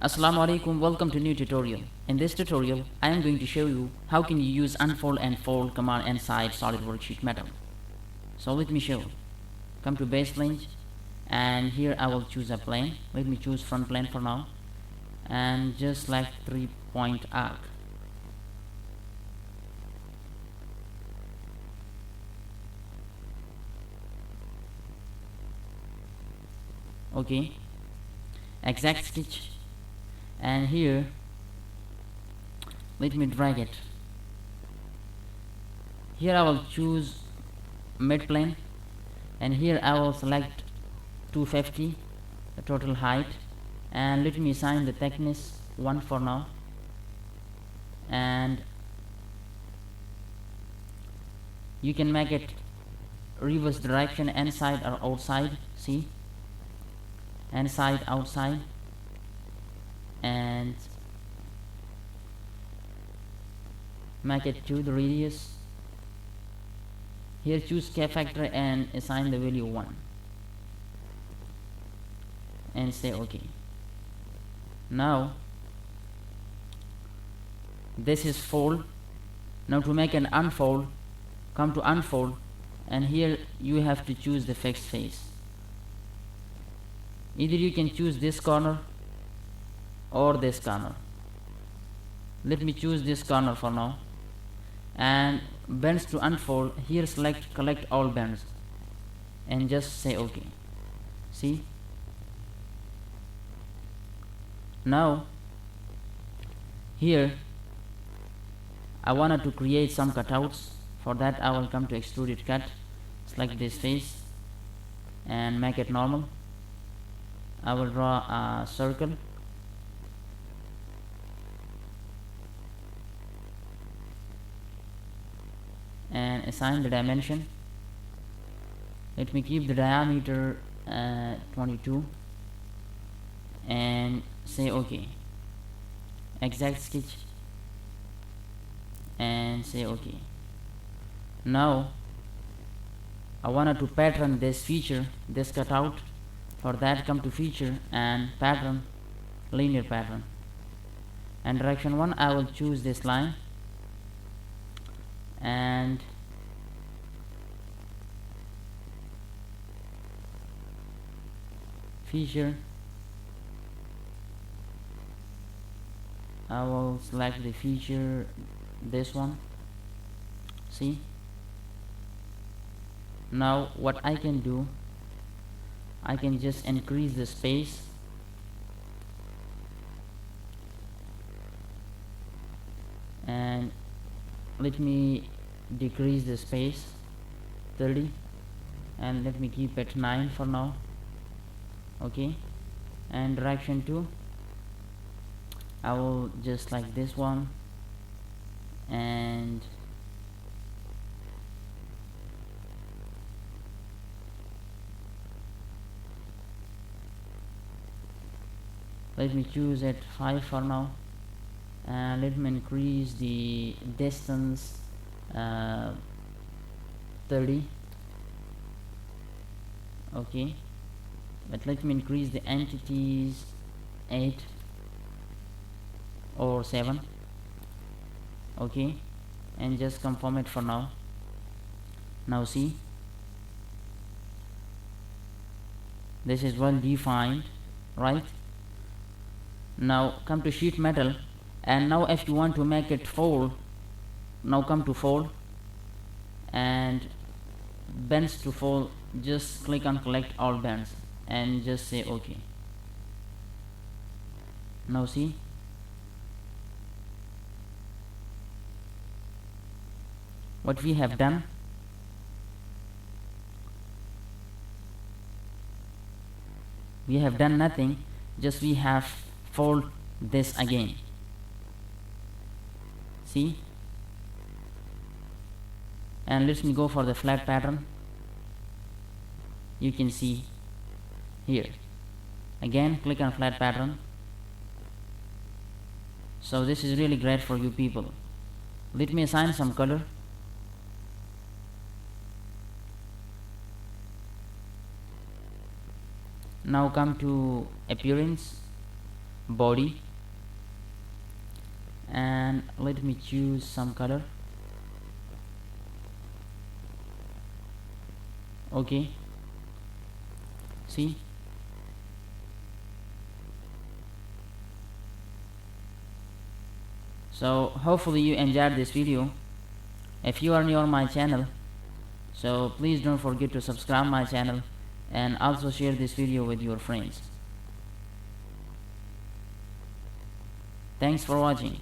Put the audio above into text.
Assalamu alaikum, welcome to new tutorial. In this tutorial, I am going to show you how can you use unfold and fold command inside SolidWorks sheet metal. So let me show. Come to base plane, and here I will choose a plane. Let me choose front plane for now, and just select 3-point arc. Okay, exact stitch, and here let me drag it. Here I will choose mid plane, and here I will select 250 the total height, and let me assign the thickness 1 for now, and you can make it reverse direction, inside or outside. See, inside, outside, and make it to the radius. Here choose K factor and assign the value 1 and say OK. Now this is fold. Now to make an unfold, come to unfold, and here you have to choose the fixed face. Either you can choose this corner or this corner. Let me choose this corner for now, and bends to unfold. Here select collect all bends and just say OK. See, now here I wanted to create some cutouts. For that I will come to extruded cut, select this face and make it normal. I will draw a circle, and assign the dimension. Let me keep the diameter 22 and say OK. Exact sketch and say OK. Now I wanted to pattern this feature, this cutout. For that, come to feature and pattern, linear pattern, and direction 1 I will choose this line, and feature I will select the feature, this one. See, now what I can do, I can just increase the space and let me decrease the space 30, and let me keep it 9 for now. Okay, and direction 2 I will just like this one, and let me choose at 5 for now, and let me increase the distance 30. Okay, but let me increase the entities 8 or 7. Okay, and just confirm it for now. Now see, this is well defined, right? Now come to sheet metal, and now if you want to make it fold, now come to fold and bends to fold, just click on collect all bends and just say OK. Now see, what we have done, we have done nothing, just we have fold this again. See, and let me go for the flat pattern. You can see here again, click on flat pattern. So this is really great for you people. Let me assign some color. Now come to appearance, body, and let me choose some color. Okay, see, so hopefully you enjoyed this video. If you are new on my channel, so please don't forget to subscribe my channel and also share this video with your friends. Thanks for watching.